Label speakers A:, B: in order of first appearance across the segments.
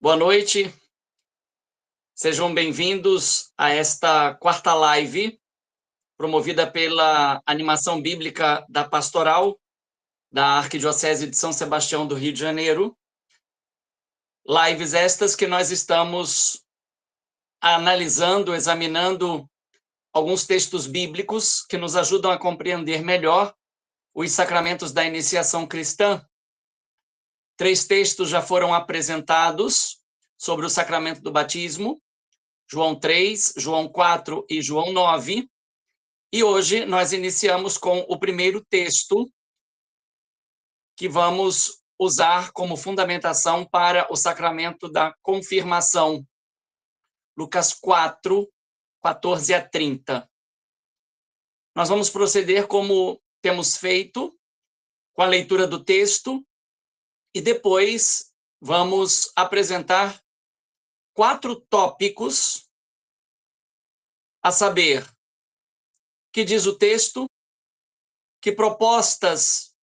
A: Boa noite, sejam bem-vindos a esta quarta live, promovida pela Animação Bíblica da Pastoral da Arquidiocese de São Sebastião do Rio de Janeiro. Lives estas que nós estamos analisando, examinando alguns textos bíblicos que nos ajudam a compreender melhor os sacramentos da iniciação cristã. 3 textos já foram apresentados sobre o sacramento do batismo, João 3, João 4 e João 9. E hoje nós iniciamos com o primeiro texto que vamos usar como fundamentação para o sacramento da confirmação. Lucas 4, 14 a 30. Nós vamos proceder como temos feito, com a leitura do texto, e depois vamos apresentar 4 tópicos, a saber, que diz o texto, que propostas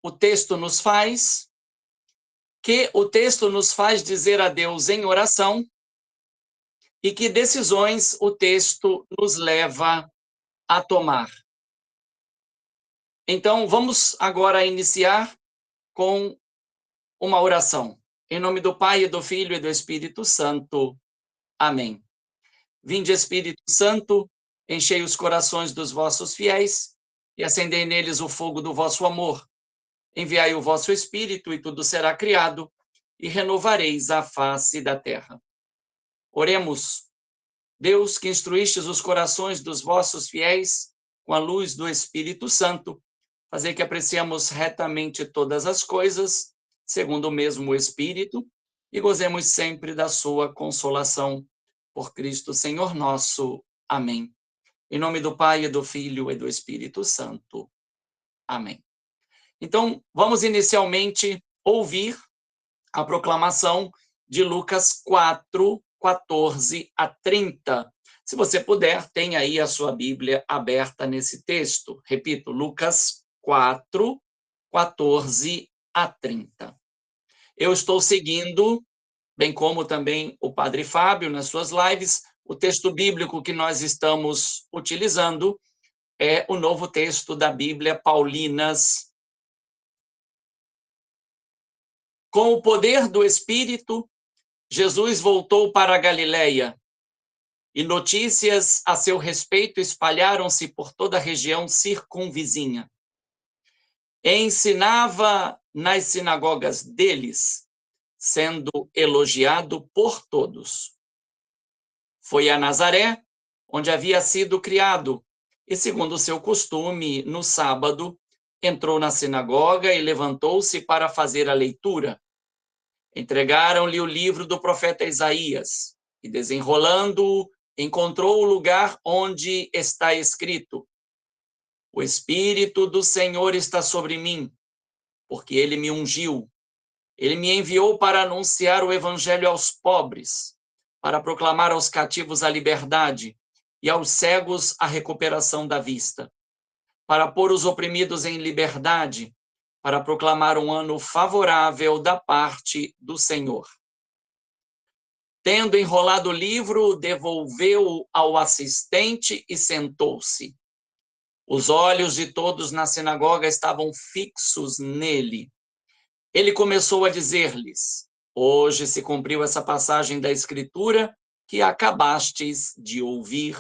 A: o texto nos faz, que o texto nos faz dizer a Deus em oração e que decisões o texto nos leva a tomar. Então, vamos agora iniciar com uma oração. Em nome do Pai, e do Filho e do Espírito Santo. Amém. Vinde, Espírito Santo, enchei os corações dos vossos fiéis e acendei neles o fogo do vosso amor. Enviai o vosso Espírito e tudo será criado e renovareis a face da terra. Oremos. Deus, que instruístes os corações dos vossos fiéis com a luz do Espírito Santo, fazei que apreciemos retamente todas as coisas, segundo o mesmo Espírito, e gozemos sempre da sua consolação. Por Cristo Senhor nosso. Amém. Em nome do Pai, e do Filho e do Espírito Santo. Amém. Então, vamos inicialmente ouvir a proclamação de Lucas 4, 14 a 30. Se você puder, tenha aí a sua Bíblia aberta nesse texto. Repito, Lucas 4, 14 a 30. Eu estou seguindo, bem como também o Padre Fábio nas suas lives, o texto bíblico que nós estamos utilizando é o novo texto da Bíblia Paulinas. Com o poder do Espírito, Jesus voltou para a Galileia, e notícias a seu respeito espalharam-se por toda a região circunvizinha. Ensinava nas sinagogas deles, sendo elogiado por todos. Foi a Nazaré, onde havia sido criado, e segundo o seu costume, no sábado, entrou na sinagoga e levantou-se para fazer a leitura. Entregaram-lhe o livro do profeta Isaías, e desenrolando-o, encontrou o lugar onde está escrito: O Espírito do Senhor está sobre mim, porque ele me ungiu. Ele me enviou para anunciar o evangelho aos pobres, para proclamar aos cativos a liberdade e aos cegos a recuperação da vista, para pôr os oprimidos em liberdade, para proclamar um ano favorável da parte do Senhor. Tendo enrolado o livro, devolveu-o ao assistente e sentou-se. Os olhos de todos na sinagoga estavam fixos nele. Ele começou a dizer-lhes: Hoje se cumpriu essa passagem da Escritura que acabastes de ouvir.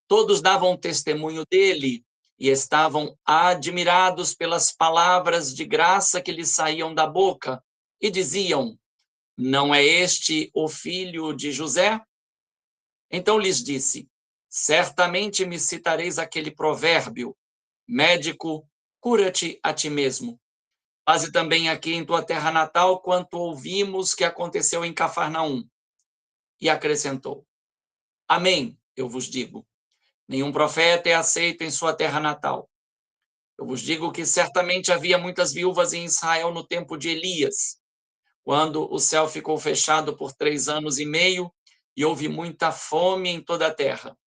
A: Todos davam testemunho dele e estavam admirados pelas palavras de graça que lhes saíam da boca, e diziam: Não é este o filho de José? Então lhes disse: Certamente me citareis aquele provérbio: Médico, cura-te a ti mesmo. Faze também aqui em tua terra natal quanto ouvimos que aconteceu em Cafarnaum. E acrescentou: Amém, eu vos digo. Nenhum profeta é aceito em sua terra natal. Eu vos digo que certamente havia muitas viúvas em Israel no tempo de Elias, quando o céu ficou fechado por 3 anos e meio e houve muita fome em toda a terra.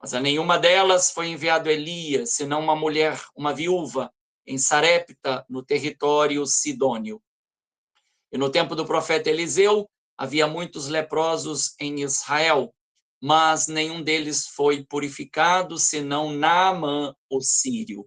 A: Mas a nenhuma delas foi enviado Elias, senão uma mulher, uma viúva, em Sarepta, no território sidônio. E no tempo do profeta Eliseu, havia muitos leprosos em Israel, mas nenhum deles foi purificado, senão Naamã, o sírio.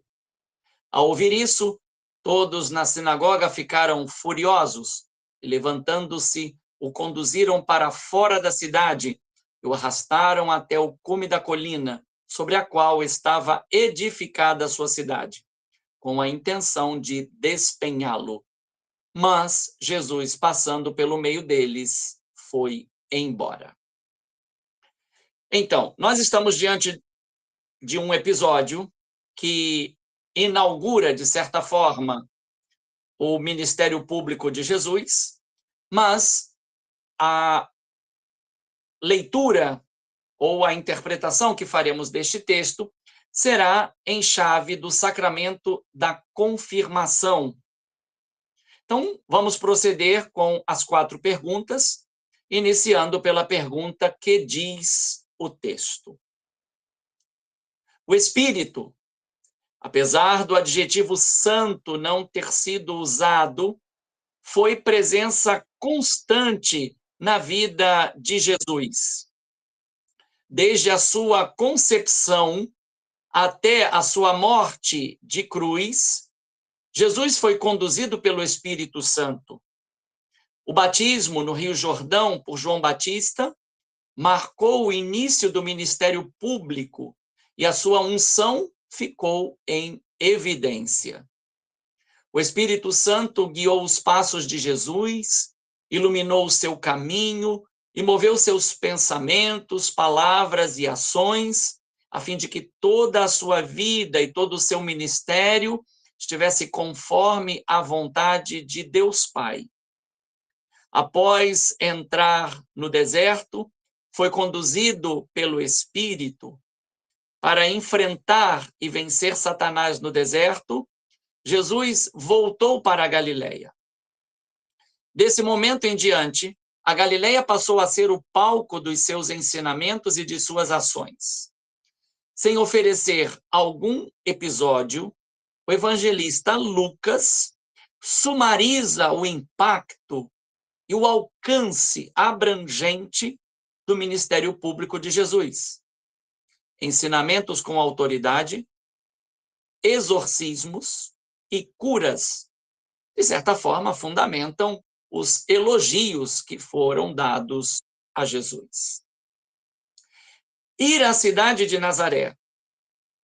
A: Ao ouvir isso, todos na sinagoga ficaram furiosos e, levantando-se, o conduziram para fora da cidade e o arrastaram até o cume da colina, sobre a qual estava edificada a sua cidade, com a intenção de despenhá-lo. Mas Jesus, passando pelo meio deles, foi embora. Então, nós estamos diante de um episódio que inaugura, de certa forma, o ministério público de Jesus, mas a leitura ou a interpretação que faremos deste texto será em chave do sacramento da confirmação. Então, vamos proceder com as 4 perguntas, iniciando pela pergunta: que diz o texto? O Espírito, apesar do adjetivo santo não ter sido usado, foi presença constante na vida de Jesus. Desde a sua concepção até a sua morte de cruz, Jesus foi conduzido pelo Espírito Santo. O batismo no Rio Jordão por João Batista marcou o início do ministério público e a sua unção ficou em evidência. O Espírito Santo guiou os passos de Jesus, iluminou o seu caminho e moveu seus pensamentos, palavras e ações, a fim de que toda a sua vida e todo o seu ministério estivesse conforme a vontade de Deus Pai. Após entrar no deserto, foi conduzido pelo Espírito para enfrentar e vencer Satanás no deserto. Jesus voltou para a Galileia. Desse momento em diante, a Galileia passou a ser o palco dos seus ensinamentos e de suas ações. Sem oferecer algum episódio, o evangelista Lucas sumariza o impacto e o alcance abrangente do ministério público de Jesus. Ensinamentos com autoridade, exorcismos e curas, de certa forma, fundamentam os elogios que foram dados a Jesus. Ir à cidade de Nazaré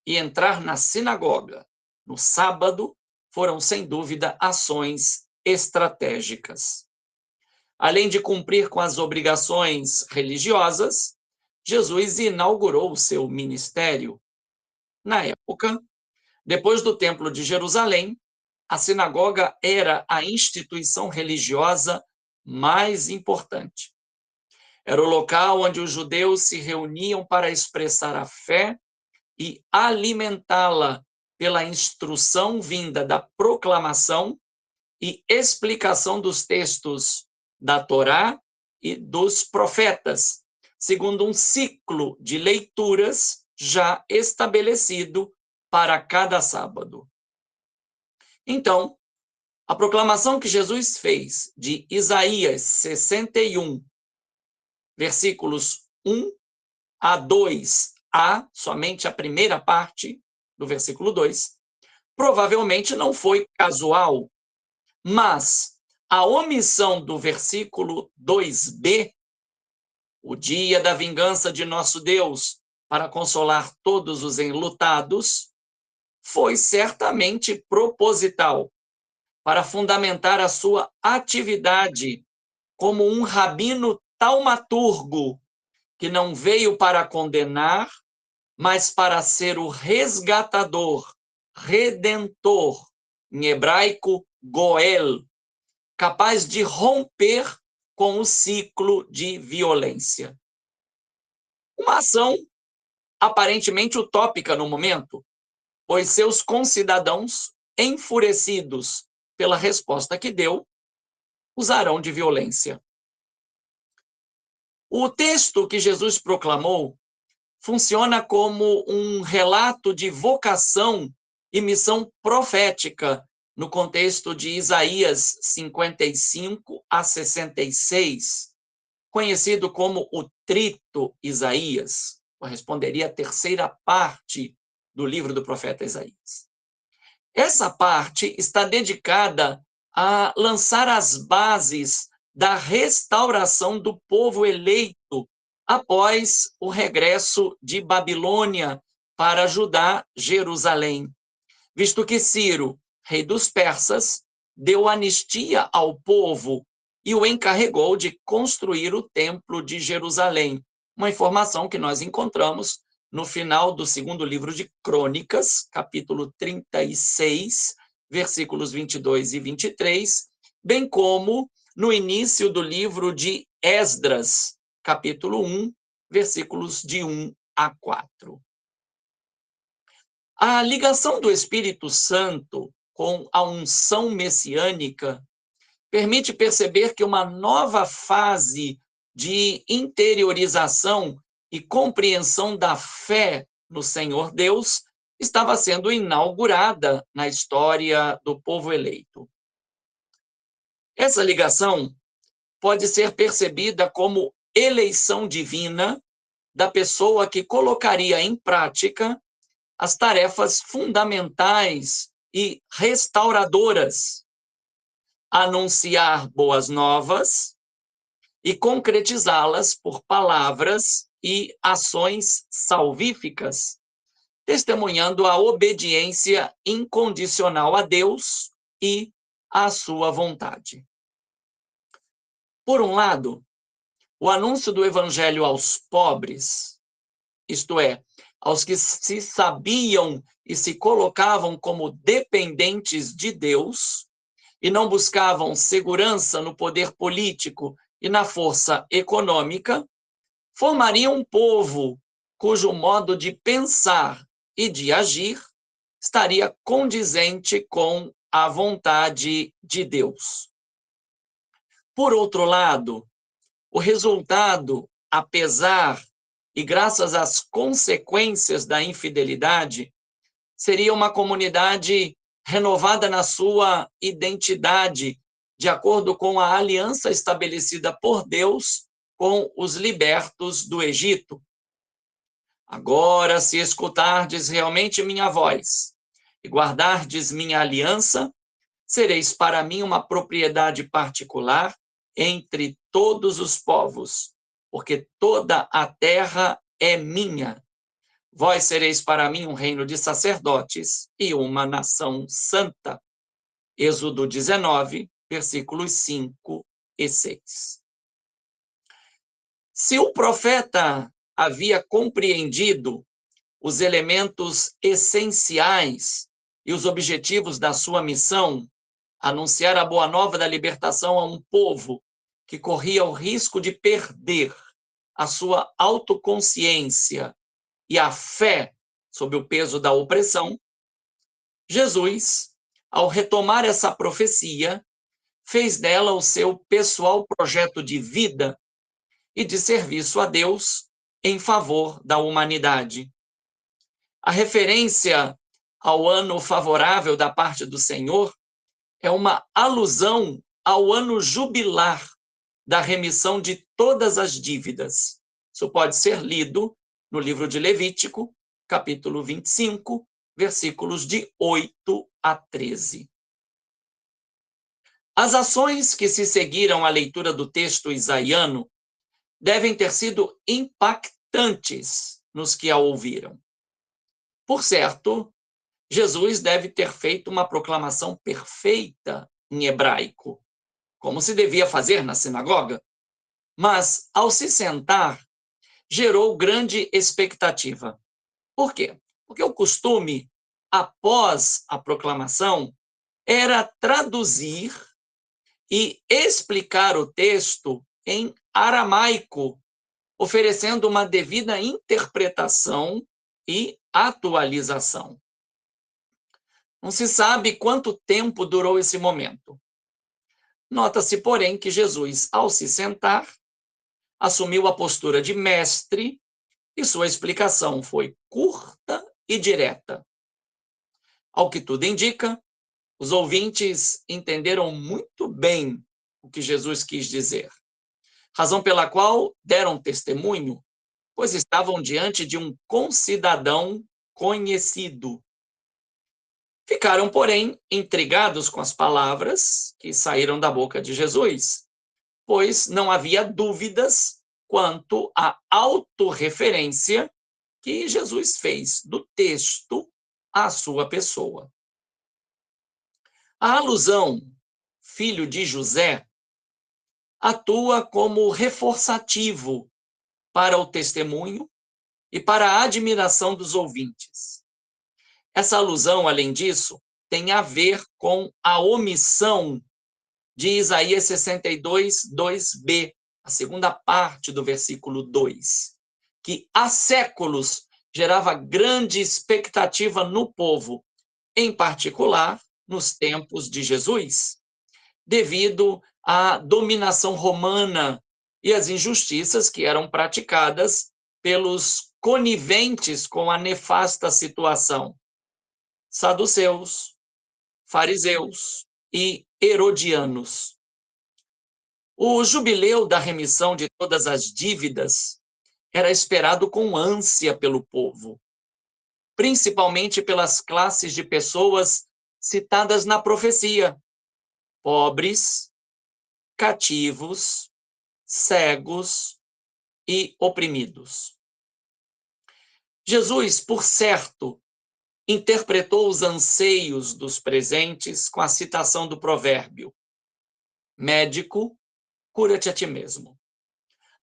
A: e entrar na sinagoga no sábado foram, sem dúvida, ações estratégicas. Além de cumprir com as obrigações religiosas, Jesus inaugurou o seu ministério. Na época, depois do Templo de Jerusalém, a sinagoga era a instituição religiosa mais importante. Era o local onde os judeus se reuniam para expressar a fé e alimentá-la pela instrução vinda da proclamação e explicação dos textos da Torá e dos profetas, segundo um ciclo de leituras já estabelecido para cada sábado. Então, a proclamação que Jesus fez de Isaías 61, versículos 1 a 2a, somente a primeira parte do versículo 2, provavelmente não foi casual, mas a omissão do versículo 2b, o dia da vingança de nosso Deus para consolar todos os enlutados, foi certamente proposital, para fundamentar a sua atividade como um rabino taumaturgo, que não veio para condenar, mas para ser o resgatador, redentor, em hebraico, Goel, capaz de romper com o ciclo de violência. Uma ação aparentemente utópica no momento, pois seus concidadãos, enfurecidos pela resposta que deu, usarão de violência. O texto que Jesus proclamou funciona como um relato de vocação e missão profética no contexto de Isaías 55 a 66, conhecido como o Trito Isaías, corresponderia à terceira parte do livro do profeta Isaías. Essa parte está dedicada a lançar as bases da restauração do povo eleito após o regresso de Babilônia para Judá, Jerusalém, visto que Ciro, rei dos persas, deu anistia ao povo e o encarregou de construir o templo de Jerusalém, uma informação que nós encontramos no final do segundo livro de Crônicas, capítulo 36, versículos 22 e 23, bem como no início do livro de Esdras, capítulo 1, versículos de 1 a 4. A ligação do Espírito Santo com a unção messiânica permite perceber que uma nova fase de interiorização e compreensão da fé no Senhor Deus estava sendo inaugurada na história do povo eleito. Essa ligação pode ser percebida como eleição divina da pessoa que colocaria em prática as tarefas fundamentais e restauradoras: anunciar boas novas e concretizá-las por palavras e ações salvíficas, testemunhando a obediência incondicional a Deus e à sua vontade. Por um lado, o anúncio do evangelho aos pobres, isto é, aos que se sabiam e se colocavam como dependentes de Deus e não buscavam segurança no poder político e na força econômica, formaria um povo cujo modo de pensar e de agir estaria condizente com a vontade de Deus. Por outro lado, o resultado, apesar e graças às consequências da infidelidade, seria uma comunidade renovada na sua identidade, de acordo com a aliança estabelecida por Deus com os libertos do Egito. Agora, se escutardes realmente minha voz e guardardes minha aliança, sereis para mim uma propriedade particular entre todos os povos, porque toda a terra é minha. Vós sereis para mim um reino de sacerdotes e uma nação santa. Êxodo 19, versículos 5 e 6. Se o profeta havia compreendido os elementos essenciais e os objetivos da sua missão, anunciar a boa nova da libertação a um povo que corria o risco de perder a sua autoconsciência e a fé sob o peso da opressão, Jesus, ao retomar essa profecia, fez dela o seu pessoal projeto de vida e de serviço a Deus em favor da humanidade. A referência ao ano favorável da parte do Senhor é uma alusão ao ano jubilar da remissão de todas as dívidas. Isso pode ser lido no livro de Levítico, capítulo 25, versículos de 8 a 13. As ações que se seguiram à leitura do texto isaiano devem ter sido impactantes nos que a ouviram. Por certo, Jesus deve ter feito uma proclamação perfeita em hebraico, como se devia fazer na sinagoga, mas, ao se sentar, gerou grande expectativa. Por quê? Porque o costume, após a proclamação, era traduzir e explicar o texto em aramaico, oferecendo uma devida interpretação e atualização. Não se sabe quanto tempo durou esse momento. Nota-se, porém, que Jesus, ao se sentar, assumiu a postura de mestre e sua explicação foi curta e direta. Ao que tudo indica, os ouvintes entenderam muito bem o que Jesus quis dizer. razão pela qual deram testemunho, pois estavam diante de um concidadão conhecido. Ficaram, porém, intrigados com as palavras que saíram da boca de Jesus, pois não havia dúvidas quanto à autorreferência que Jesus fez do texto à sua pessoa. A alusão filho de José atua como reforçativo para o testemunho e para a admiração dos ouvintes. Essa alusão, além disso, tem a ver com a omissão de Isaías 62, 2b, a segunda parte do versículo 2, que há séculos gerava grande expectativa no povo, em particular nos tempos de Jesus, devido à dominação romana e às injustiças que eram praticadas pelos coniventes com a nefasta situação. Saduceus, fariseus e herodianos. O jubileu da remissão de todas as dívidas era esperado com ânsia pelo povo, principalmente pelas classes de pessoas citadas na profecia: pobres, cativos, cegos e oprimidos. Jesus, por certo, interpretou os anseios dos presentes com a citação do provérbio: médico, cura-te a ti mesmo.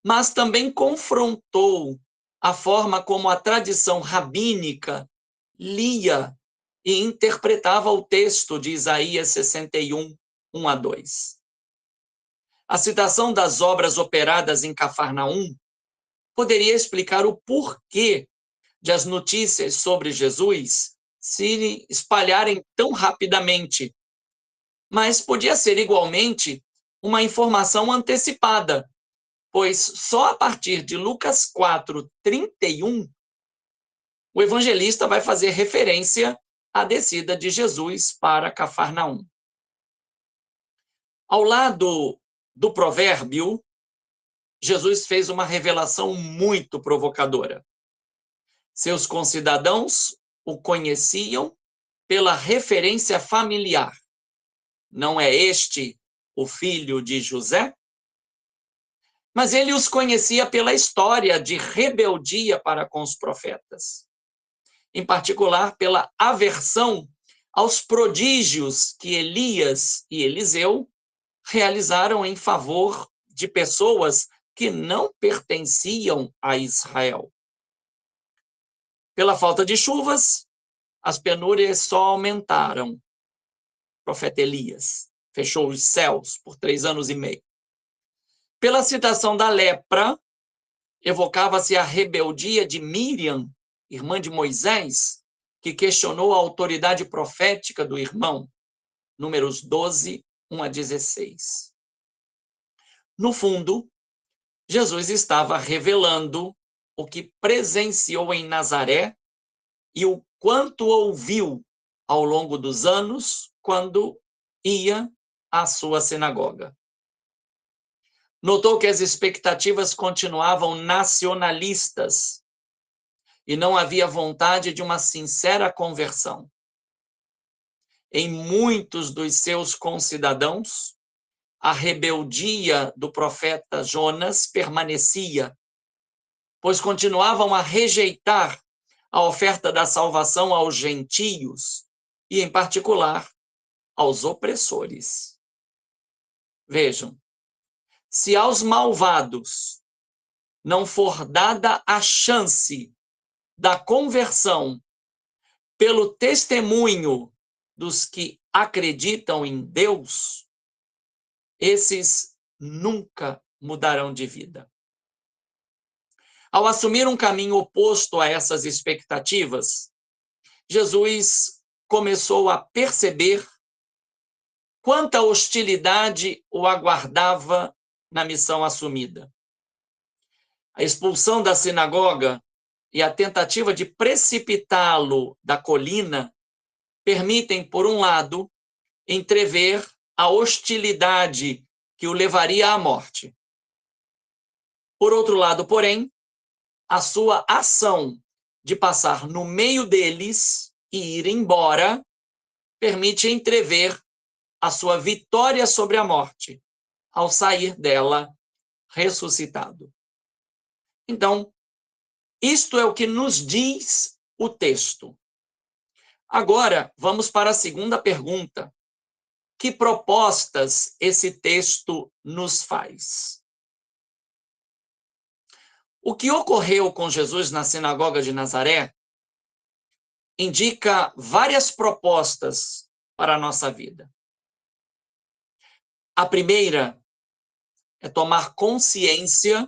A: Mas também confrontou a forma como a tradição rabínica lia e interpretava o texto de Isaías 61, 1 a 2. A citação das obras operadas em Cafarnaum poderia explicar o porquê de as notícias sobre Jesus se espalharem tão rapidamente, mas podia ser igualmente uma informação antecipada, pois só a partir de Lucas 4, 31, o evangelista vai fazer referência à descida de Jesus para Cafarnaum. Ao lado do provérbio, Jesus fez uma revelação muito provocadora. Seus concidadãos o conheciam pela referência familiar. Não é este o filho de José? Mas ele os conhecia pela história de rebeldia para com os profetas, em particular pela aversão aos prodígios que Elias e Eliseu realizaram em favor de pessoas que não pertenciam a Israel. Pela falta de chuvas, as penúrias só aumentaram. O profeta Elias fechou os céus por 3 anos e meio. Pela citação da lepra, evocava-se a rebeldia de Miriam, irmã de Moisés, que questionou a autoridade profética do irmão, Números 12, 1 a 16. No fundo, Jesus estava revelando o que presenciou em Nazaré e o quanto ouviu ao longo dos anos quando ia à sua sinagoga. Notou que as expectativas continuavam nacionalistas e não havia vontade de uma sincera conversão. Em muitos dos seus concidadãos, a rebeldia do profeta Jonas permanecia, pois continuavam a rejeitar a oferta da salvação aos gentios e, em particular, aos opressores. Vejam, se aos malvados não for dada a chance da conversão pelo testemunho dos que acreditam em Deus, esses nunca mudarão de vida. Ao assumir um caminho oposto a essas expectativas, Jesus começou a perceber quanta hostilidade o aguardava na missão assumida. A expulsão da sinagoga e a tentativa de precipitá-lo da colina permitem, por um lado, entrever a hostilidade que o levaria à morte. Por outro lado, porém, a sua ação de passar no meio deles e ir embora permite entrever a sua vitória sobre a morte, ao sair dela ressuscitado. Então, isto é o que nos diz o texto. Agora, vamos para a segunda pergunta. Que propostas esse texto nos faz? O que ocorreu com Jesus na sinagoga de Nazaré indica várias propostas para a nossa vida. A primeira é tomar consciência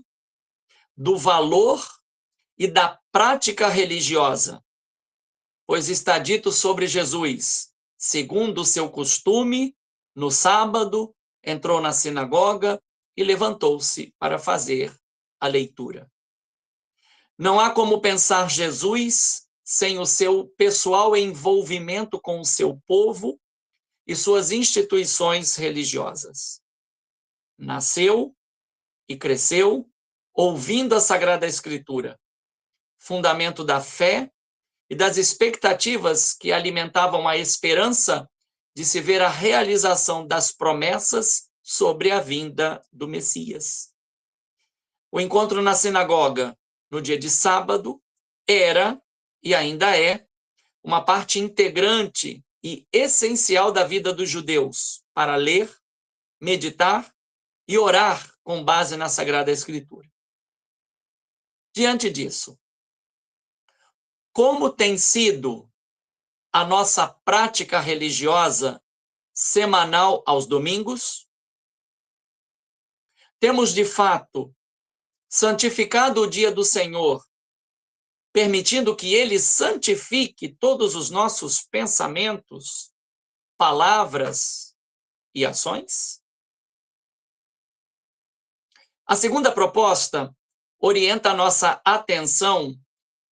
A: do valor e da prática religiosa, pois está dito sobre Jesus, segundo o seu costume, no sábado, entrou na sinagoga e levantou-se para fazer a leitura. Não há como pensar Jesus sem o seu pessoal envolvimento com o seu povo e suas instituições religiosas. Nasceu e cresceu ouvindo a Sagrada Escritura, fundamento da fé e das expectativas que alimentavam a esperança de se ver a realização das promessas sobre a vinda do Messias. O encontro na sinagoga, no dia de sábado, era e ainda é uma parte integrante e essencial da vida dos judeus para ler, meditar e orar com base na Sagrada Escritura. Diante disso, como tem sido a nossa prática religiosa semanal aos domingos? Temos, de fato, santificado o dia do Senhor, permitindo que Ele santifique todos os nossos pensamentos, palavras e ações? A segunda proposta orienta a nossa atenção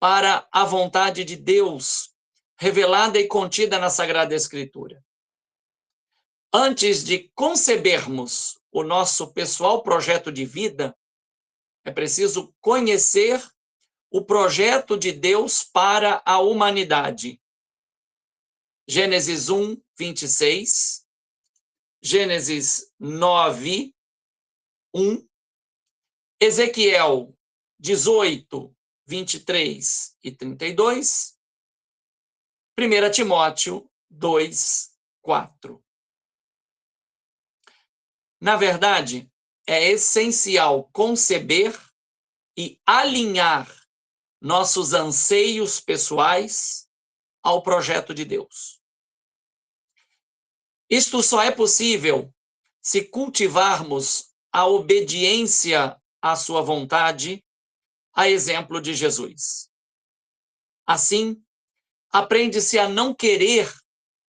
A: para a vontade de Deus, revelada e contida na Sagrada Escritura. Antes de concebermos o nosso pessoal projeto de vida, é preciso conhecer o projeto de Deus para a humanidade. Gênesis 1, 26, Gênesis 9, 1, Ezequiel 18, 23 e 32, 1 Timóteo 2, 4. Na verdade, é essencial conceber e alinhar nossos anseios pessoais ao projeto de Deus. Isto só é possível se cultivarmos a obediência à sua vontade, a exemplo de Jesus. Assim, aprende-se a não querer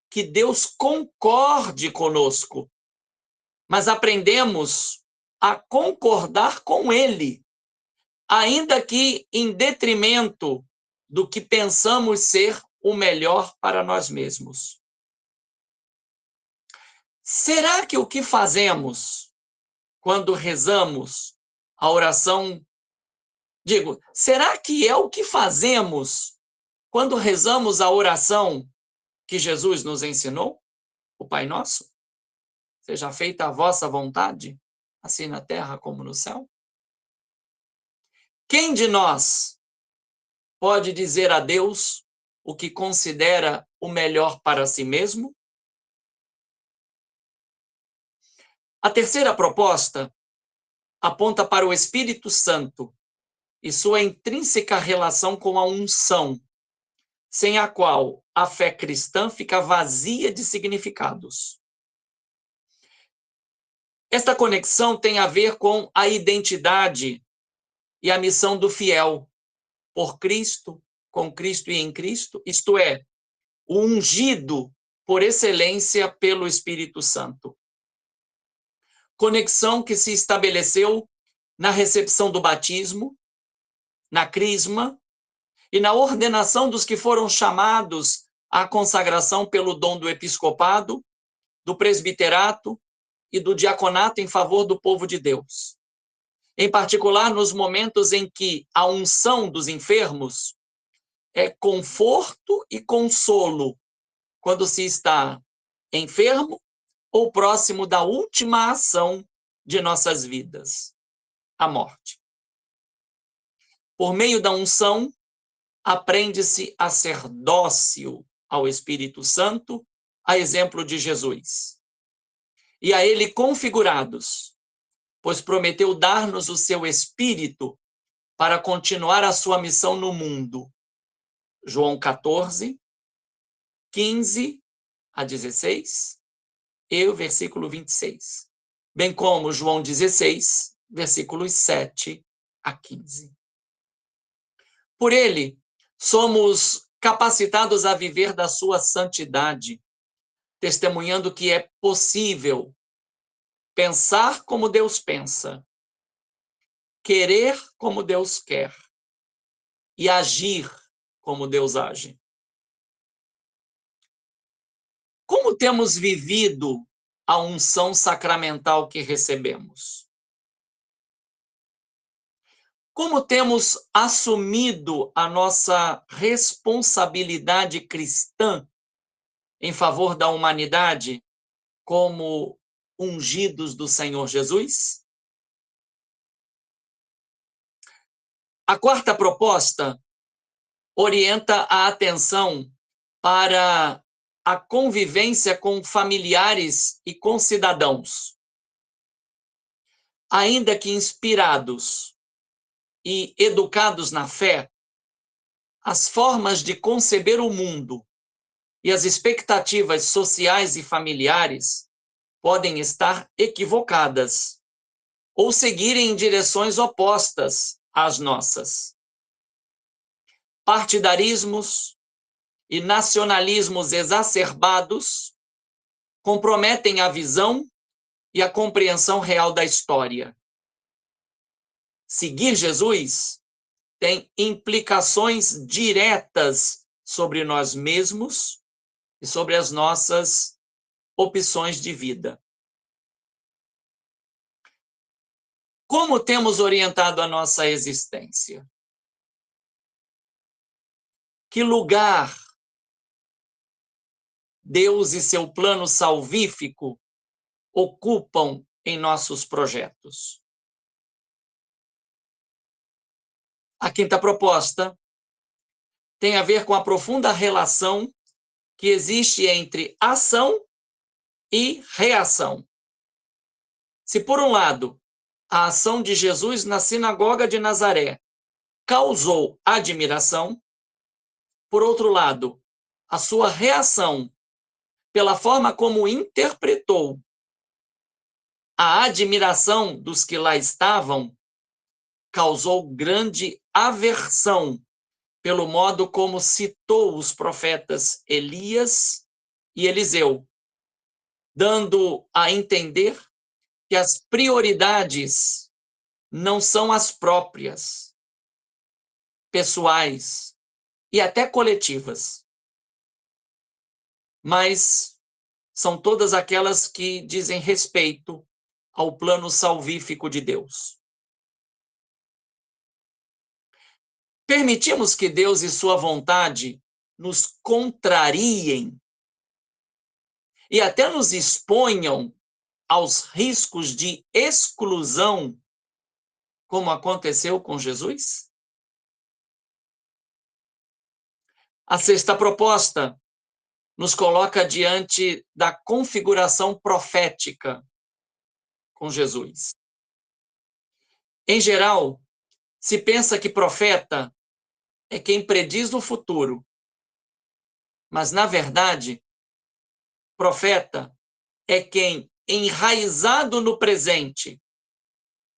A: que Deus concorde conosco, mas aprendemos a concordar com Ele, ainda que em detrimento do que pensamos ser o melhor para nós mesmos. Será que o que fazemos quando rezamos a oração, será que é o que fazemos quando rezamos a oração que Jesus nos ensinou, o Pai Nosso? Seja feita a vossa vontade, assim na terra como no céu? Quem de nós pode dizer a Deus o que considera o melhor para si mesmo? A terceira proposta aponta para o Espírito Santo e sua intrínseca relação com a unção, sem a qual a fé cristã fica vazia de significados. Esta conexão tem a ver com a identidade e a missão do fiel, por Cristo, com Cristo e em Cristo, isto é, o ungido por excelência pelo Espírito Santo. Conexão que se estabeleceu na recepção do batismo, na crisma e na ordenação dos que foram chamados à consagração pelo dom do episcopado, do presbiterato e do diaconato em favor do povo de Deus. em particular nos momentos em que a unção dos enfermos é conforto e consolo quando se está enfermo ou próximo da última ação de nossas vidas, a morte. Por meio da unção, aprende-se a ser dócil ao Espírito Santo, a exemplo de Jesus. E a ele configurados, pois prometeu dar-nos o seu Espírito para continuar a sua missão no mundo. João 14, 15 a 16 e o versículo 26. Bem como João 16, versículos 7 a 15. Por ele, somos capacitados a viver da sua santidade, testemunhando que é possível pensar como Deus pensa, querer como Deus quer e agir como Deus age. Como temos vivido a unção sacramental que recebemos? Como temos assumido a nossa responsabilidade cristã em favor da humanidade como ungidos do Senhor Jesus? A quarta proposta orienta a atenção para a convivência com familiares e com cidadãos. Ainda que inspirados e educados na fé, as formas de conceber o mundo e as expectativas sociais e familiares podem estar equivocadas ou seguirem em direções opostas às nossas. Partidarismos e nacionalismos exacerbados comprometem a visão e a compreensão real da história. Seguir Jesus tem implicações diretas sobre nós mesmos e sobre as nossas opções de vida. Como temos orientado a nossa existência? Que lugar Deus e seu plano salvífico ocupam em nossos projetos? A quinta proposta tem a ver com a profunda relação que existe entre ação e reação. Se, por um lado, a ação de Jesus na sinagoga de Nazaré causou admiração, por outro lado, a sua reação, pela forma como interpretou a admiração dos que lá estavam, causou grande aversão pelo modo como citou os profetas Elias e Eliseu, dando a entender que as prioridades não são as próprias, pessoais e até coletivas, mas são todas aquelas que dizem respeito ao plano salvífico de Deus. Permitimos que Deus e sua vontade nos contrariem e até nos exponham aos riscos de exclusão, como aconteceu com Jesus? A sexta proposta nos coloca diante da configuração profética com Jesus. Em geral, se pensa que profeta é quem prediz o futuro, mas, na verdade, profeta é quem, enraizado no presente,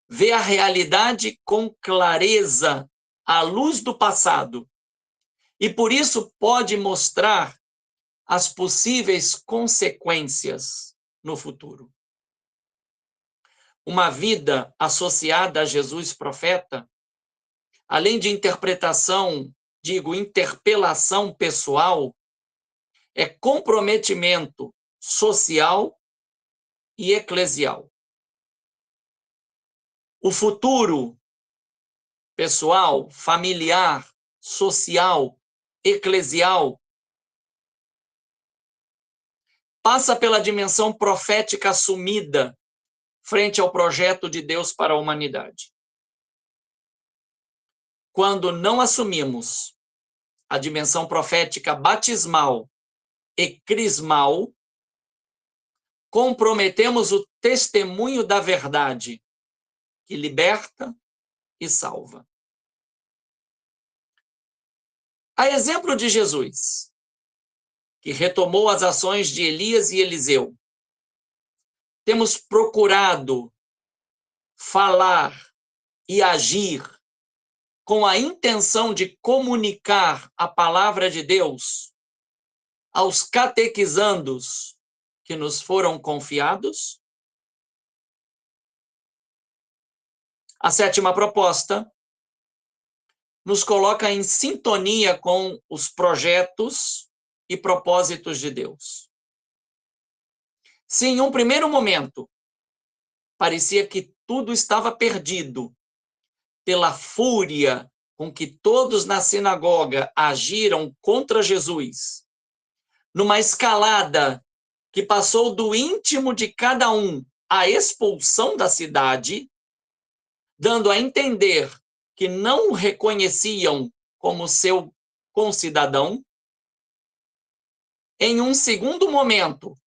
A: vê a realidade com clareza à luz do passado e, por isso, pode mostrar as possíveis consequências no futuro. Uma vida associada a Jesus profeta, além de interpretação, interpelação pessoal, é comprometimento social e eclesial. O futuro pessoal, familiar, social, eclesial, passa pela dimensão profética assumida frente ao projeto de Deus para a humanidade. Quando não assumimos a dimensão profética batismal e crismal, comprometemos o testemunho da verdade que liberta e salva. A exemplo de Jesus, que retomou as ações de Elias e Eliseu, temos procurado falar e agir com a intenção de comunicar a palavra de Deus aos catequizandos que nos foram confiados? A sétima proposta nos coloca em sintonia com os projetos e propósitos de Deus. Se em um primeiro momento parecia que tudo estava perdido pela fúria com que todos na sinagoga agiram contra Jesus, numa escalada que passou do íntimo de cada um à expulsão da cidade, dando a entender que não o reconheciam como seu concidadão, em um segundo momento,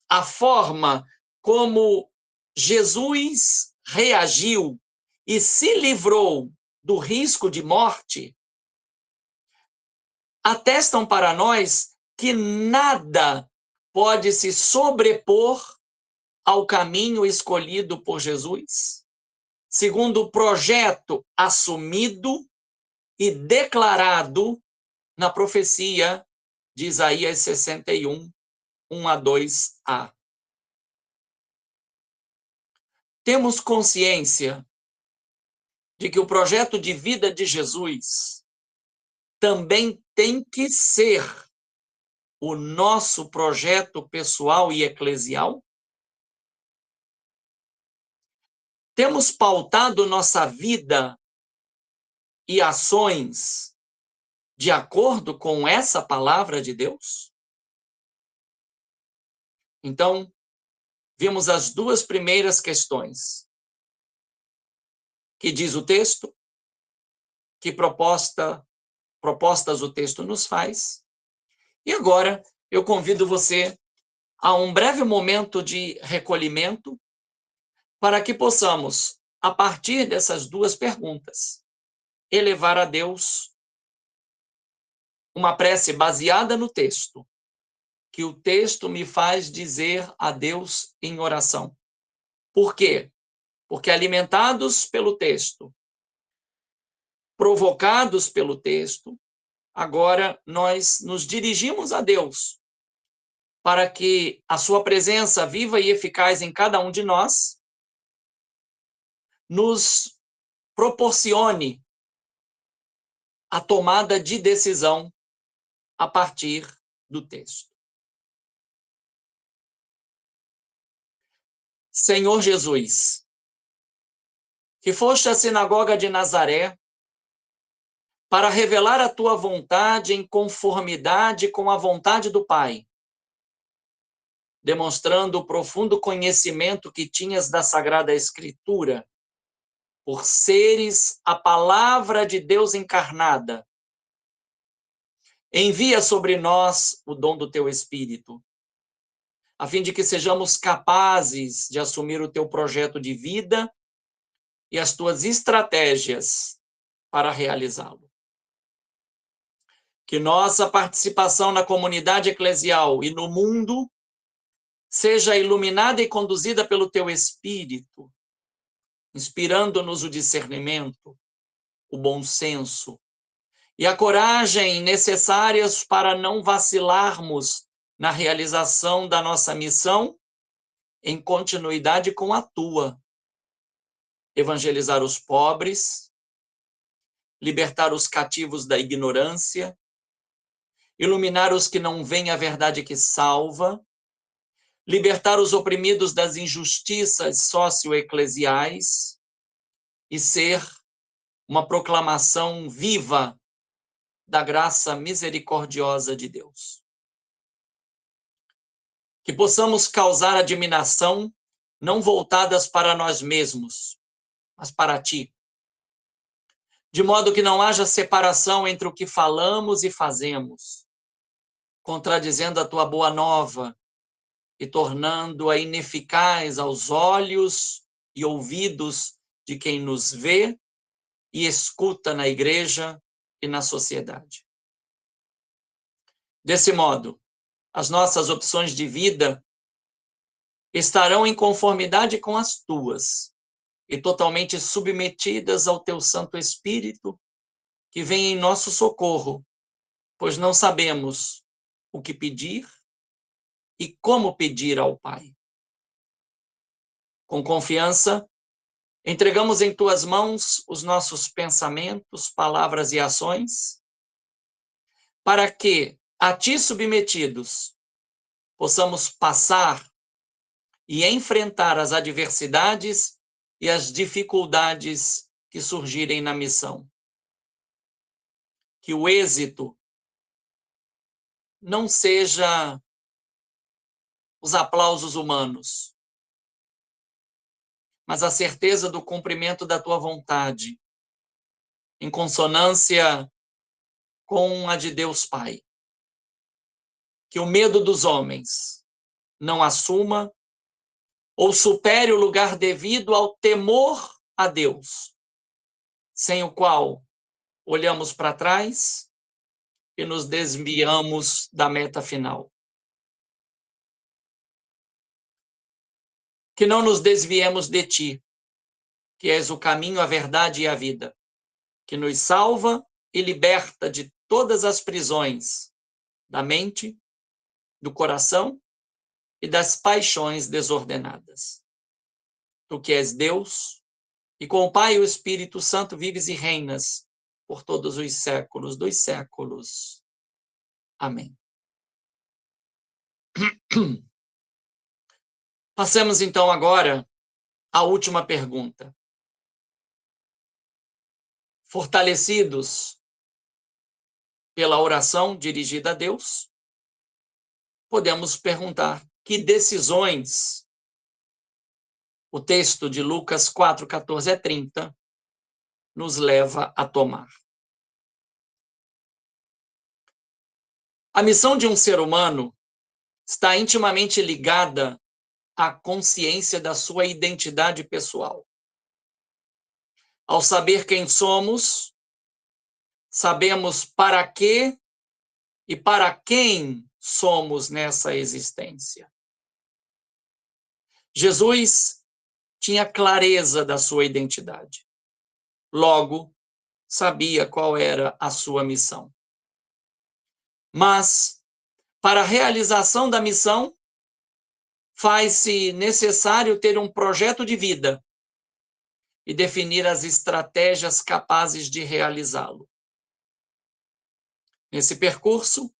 A: a forma como Jesus reagiu e se livrou do risco de morte, atestam para nós que nada pode se sobrepor ao caminho escolhido por Jesus, segundo o projeto assumido e declarado na profecia de Isaías 61, 1-2a. Temos consciência de que o projeto de vida de Jesus também tem que ser o nosso projeto pessoal e eclesial? Temos pautado nossa vida e ações de acordo com essa palavra de Deus? Então, vimos as duas primeiras questões. Que diz o texto? Que propostas o texto nos faz? E agora eu convido você a um breve momento de recolhimento para que possamos, a partir dessas duas perguntas, elevar a Deus uma prece baseada no texto, que o texto me faz dizer a Deus em oração. Por quê? Porque alimentados pelo texto, provocados pelo texto, agora nós nos dirigimos a Deus para que a sua presença viva e eficaz em cada um de nós nos proporcione a tomada de decisão a partir do texto. Senhor Jesus, que foste à sinagoga de Nazaré para revelar a tua vontade em conformidade com a vontade do Pai, demonstrando o profundo conhecimento que tinhas da Sagrada Escritura, por seres a palavra de Deus encarnada. Envia sobre nós o dom do teu Espírito, a fim de que sejamos capazes de assumir o teu projeto de vida e as tuas estratégias para realizá-lo. Que nossa participação na comunidade eclesial e no mundo seja iluminada e conduzida pelo teu Espírito, inspirando-nos o discernimento, o bom senso e a coragem necessárias para não vacilarmos na realização da nossa missão em continuidade com a tua. Evangelizar os pobres, libertar os cativos da ignorância, iluminar os que não veem a verdade que salva, libertar os oprimidos das injustiças socioeclesiais e ser uma proclamação viva da graça misericordiosa de Deus. Que possamos causar admiração não voltadas para nós mesmos, mas para Ti. De modo que não haja separação entre o que falamos e fazemos, contradizendo a Tua boa nova e tornando-a ineficaz aos olhos e ouvidos de quem nos vê e escuta na igreja e na sociedade. Desse modo, as nossas opções de vida estarão em conformidade com as tuas e totalmente submetidas ao teu Santo Espírito, que vem em nosso socorro, pois não sabemos o que pedir e como pedir ao Pai. Com confiança, entregamos em tuas mãos os nossos pensamentos, palavras e ações, para que, a ti submetidos, possamos passar e enfrentar as adversidades e as dificuldades que surgirem na missão. Que o êxito não seja os aplausos humanos, mas a certeza do cumprimento da tua vontade, em consonância com a de Deus Pai. Que o medo dos homens não assuma ou supere o lugar devido ao temor a Deus, sem o qual olhamos para trás e nos desviamos da meta final. Que não nos desviemos de Ti, que és o caminho, a verdade e a vida, que nos salva e liberta de todas as prisões da mente, do coração e das paixões desordenadas. Tu que és Deus, e com o Pai e o Espírito Santo vives e reinas por todos os séculos dos séculos. Amém. Passemos então agora à última pergunta. Fortalecidos pela oração dirigida a Deus, podemos perguntar que decisões o texto de Lucas 4, 14 a 30 nos leva a tomar. A missão de um ser humano está intimamente ligada à consciência da sua identidade pessoal. Ao saber quem somos, sabemos para quê e para quem somos nessa existência. Jesus tinha clareza da sua identidade. Logo, sabia qual era a sua missão. Mas, para a realização da missão, faz-se necessário ter um projeto de vida e definir as estratégias capazes de realizá-lo. Nesse percurso,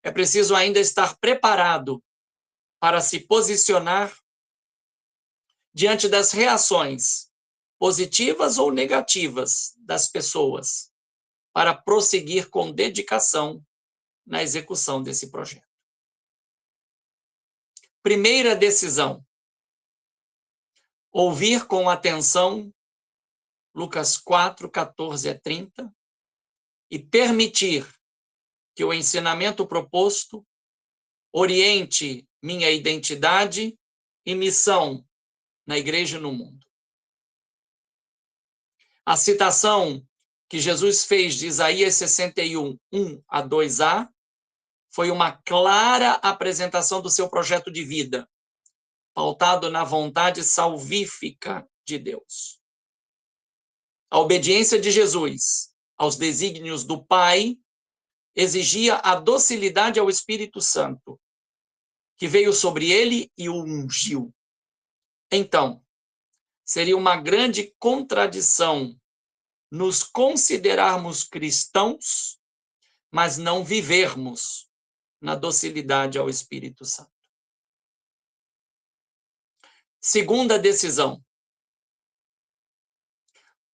A: é preciso ainda estar preparado para se posicionar diante das reações, positivas ou negativas, das pessoas, para prosseguir com dedicação na execução desse projeto. Primeira decisão: ouvir com atenção Lucas 4, 14 a 30 e permitir que o ensinamento proposto oriente minha identidade e missão na igreja e no mundo. A citação que Jesus fez de Isaías 61, 1 a 2a, foi uma clara apresentação do seu projeto de vida, pautado na vontade salvífica de Deus. A obediência de Jesus aos desígnios do Pai exigia a docilidade ao Espírito Santo, que veio sobre ele e o ungiu. Então, seria uma grande contradição nos considerarmos cristãos, mas não vivermos na docilidade ao Espírito Santo. Segunda decisão: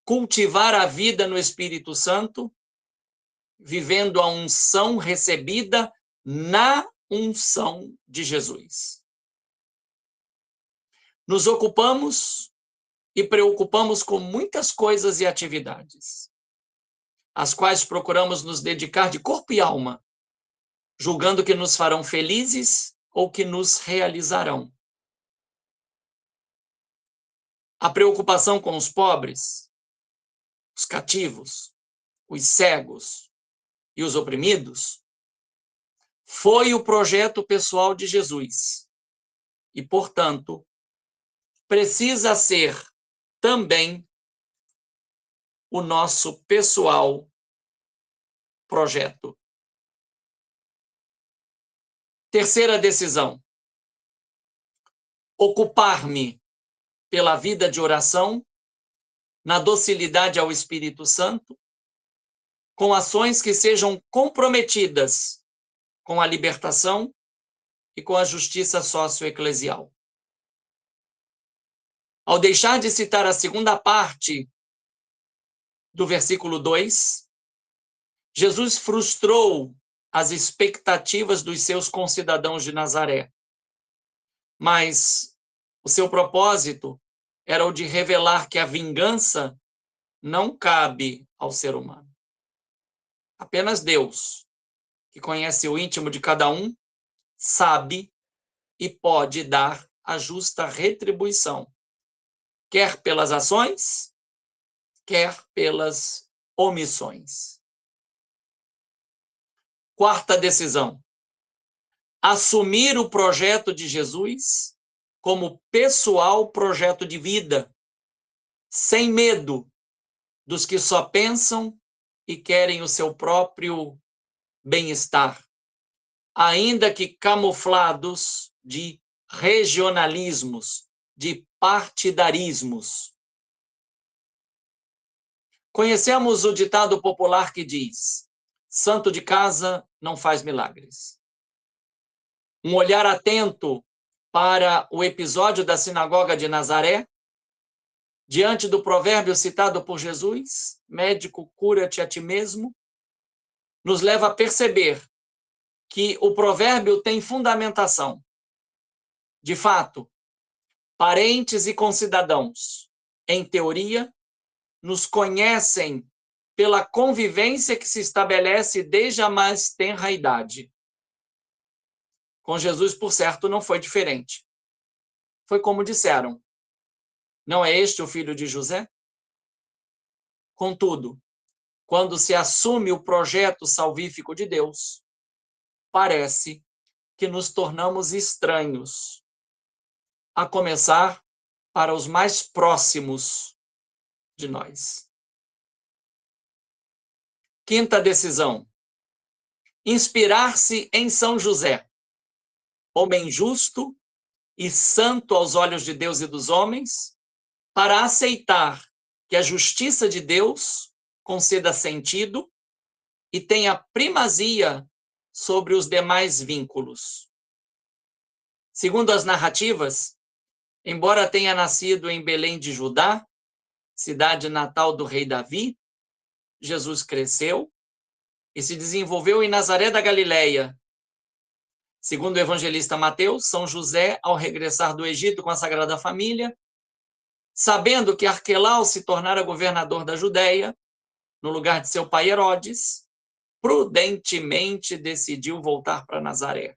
A: cultivar a vida no Espírito Santo, vivendo a unção recebida na unção de Jesus. Nos ocupamos e preocupamos com muitas coisas e atividades, às quais procuramos nos dedicar de corpo e alma, julgando que nos farão felizes ou que nos realizarão. A preocupação com os pobres, os cativos, os cegos e os oprimidos foi o projeto pessoal de Jesus e, portanto, precisa ser também o nosso pessoal projeto. Terceira decisão: ocupar-me pela vida de oração, na docilidade ao Espírito Santo, com ações que sejam comprometidas com a libertação e com a justiça socioeclesial. Ao deixar de citar a segunda parte do versículo 2, Jesus frustrou as expectativas dos seus concidadãos de Nazaré. Mas o seu propósito era o de revelar que a vingança não cabe ao ser humano. Apenas Deus, que conhece o íntimo de cada um, sabe e pode dar a justa retribuição, quer pelas ações, quer pelas omissões. Quarta decisão: assumir o projeto de Jesus como pessoal projeto de vida, sem medo dos que só pensam e querem o seu próprio bem-estar, ainda que camuflados de regionalismos, de partidarismos. Conhecemos o ditado popular que diz: santo de casa não faz milagres. Um olhar atento para o episódio da sinagoga de Nazaré, diante do provérbio citado por Jesus, médico, cura-te a ti mesmo, nos leva a perceber que o provérbio tem fundamentação. De fato, parentes e concidadãos, em teoria, nos conhecem pela convivência que se estabelece desde a mais tenra idade. Com Jesus, por certo, não foi diferente. Foi como disseram: não é este o filho de José? Contudo, quando se assume o projeto salvífico de Deus, parece que nos tornamos estranhos, a começar para os mais próximos de nós. Quinta decisão: inspirar-se em São José, homem justo e santo aos olhos de Deus e dos homens, para aceitar que a justiça de Deus conceda sentido e tenha primazia sobre os demais vínculos. Segundo as narrativas, embora tenha nascido em Belém de Judá, cidade natal do rei Davi, Jesus cresceu e se desenvolveu em Nazaré da Galileia. Segundo o evangelista Mateus, São José, ao regressar do Egito com a Sagrada Família, sabendo que Arquelau se tornara governador da Judéia, no lugar de seu pai Herodes, prudentemente decidiu voltar para Nazaré.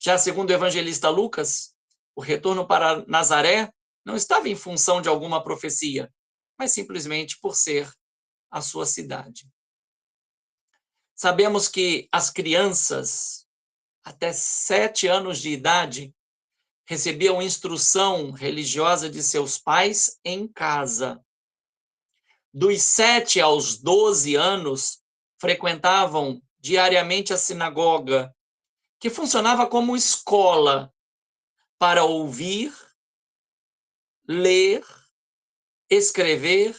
A: Já segundo o evangelista Lucas, o retorno para Nazaré não estava em função de alguma profecia, mas simplesmente por ser a sua cidade. Sabemos que as crianças, até 7 anos de idade, recebiam instrução religiosa de seus pais em casa. Dos 7 aos 12 anos, frequentavam diariamente a sinagoga, que funcionava como escola para ouvir, ler, escrever,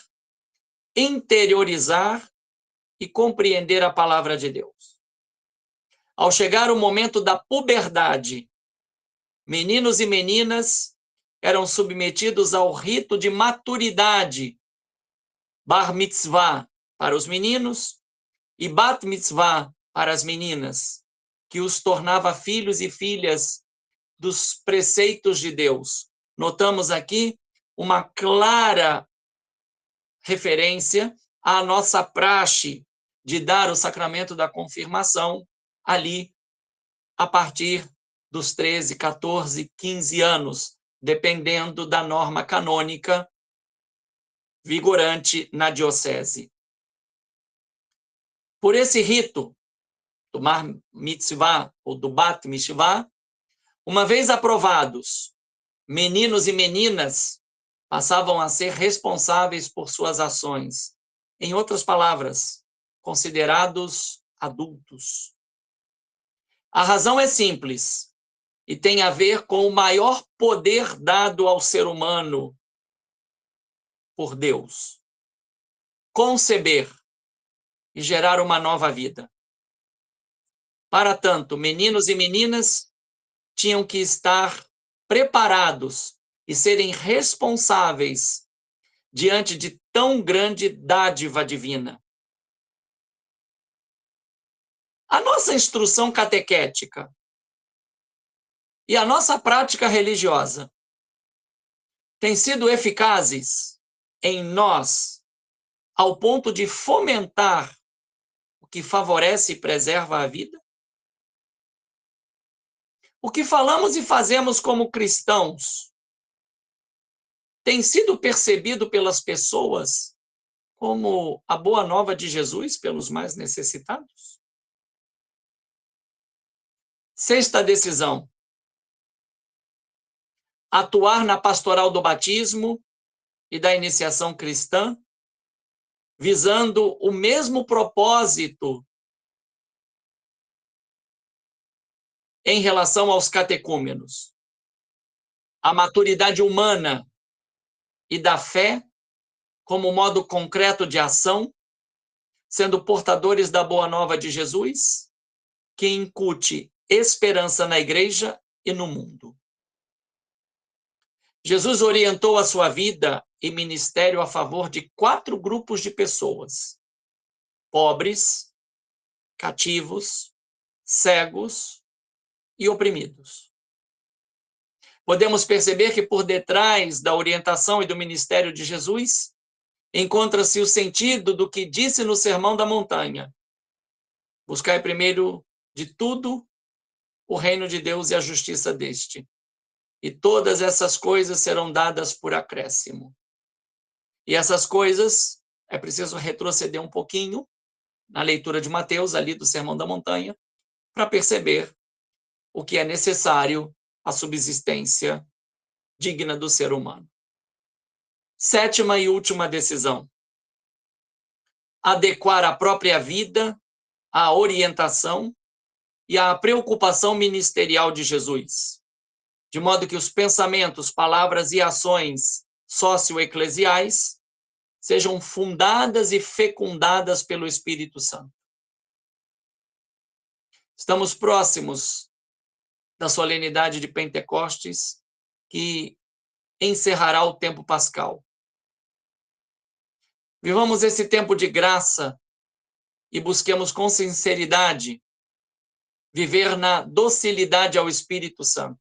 A: interiorizar e compreender a palavra de Deus. Ao chegar o momento da puberdade, Meninos e meninas eram submetidos ao rito de maturidade, bar mitzvah para os meninos e bat mitzvah para as meninas, que os tornava filhos e filhas dos preceitos de Deus. Notamos aqui uma clara referência à nossa praxe de dar o sacramento da confirmação ali a partir dos 13, 14, 15 anos, dependendo da norma canônica vigorante na diocese. Por esse rito do bar mitzvah ou do bat mitzvah, uma vez aprovados, meninos e meninas passavam a ser responsáveis por suas ações. Em outras palavras, considerados adultos. A razão é simples e tem a ver com o maior poder dado ao ser humano por Deus: conceber e gerar uma nova vida. Para tanto, meninos e meninas tinham que estar preparados e serem responsáveis diante de tão grande dádiva divina. A nossa instrução catequética e a nossa prática religiosa têm sido eficazes em nós ao ponto de fomentar o que favorece e preserva a vida? O que falamos e fazemos como cristãos tem sido percebido pelas pessoas como a boa nova de Jesus pelos mais necessitados? Sexta decisão: atuar na pastoral do batismo e da iniciação cristã, visando o mesmo propósito em relação aos catecúmenos: a maturidade humana e da fé como modo concreto de ação, sendo portadores da boa nova de Jesus, que incute esperança na igreja e no mundo. Jesus orientou a sua vida e ministério a favor de 4 grupos de pessoas: pobres, cativos, cegos e oprimidos. Podemos perceber que por detrás da orientação e do ministério de Jesus encontra-se o sentido do que disse no Sermão da Montanha: buscai primeiro de tudo o reino de Deus e a justiça deste, e todas essas coisas serão dadas por acréscimo. E essas coisas, é preciso retroceder um pouquinho na leitura de Mateus, ali do Sermão da Montanha, para perceber o que é necessário à subsistência digna do ser humano. Sétima e última decisão: adequar a própria vida à orientação e à preocupação ministerial de Jesus, de modo que os pensamentos, palavras e ações socioeclesiais sejam fundadas e fecundadas pelo Espírito Santo. Estamos próximos da solenidade de Pentecostes, que encerrará o tempo pascal. Vivamos esse tempo de graça e busquemos com sinceridade viver na docilidade ao Espírito Santo.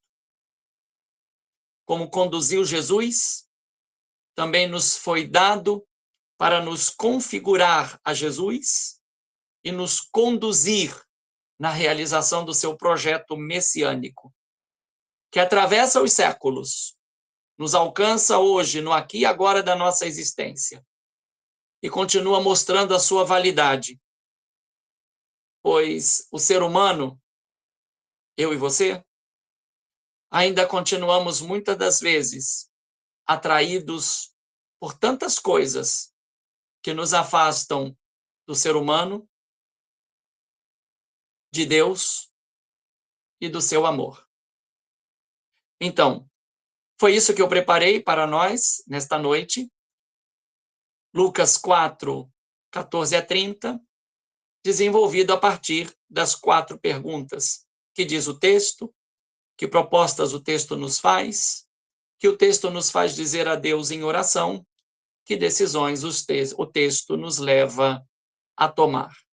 A: Como conduziu Jesus, também nos foi dado para nos configurar a Jesus e nos conduzir na realização do seu projeto messiânico, que atravessa os séculos, nos alcança hoje, no aqui e agora da nossa existência, e continua mostrando a sua validade, pois o ser humano, eu e você, ainda continuamos muitas das vezes atraídos por tantas coisas que nos afastam do ser humano, de Deus e do seu amor. Então, foi isso que eu preparei para nós nesta noite. Lucas 4, 14 a 30, desenvolvido a partir das 4 perguntas que diz o texto que propostas o texto nos faz, que o texto nos faz dizer a Deus em oração, que decisões o texto nos leva a tomar.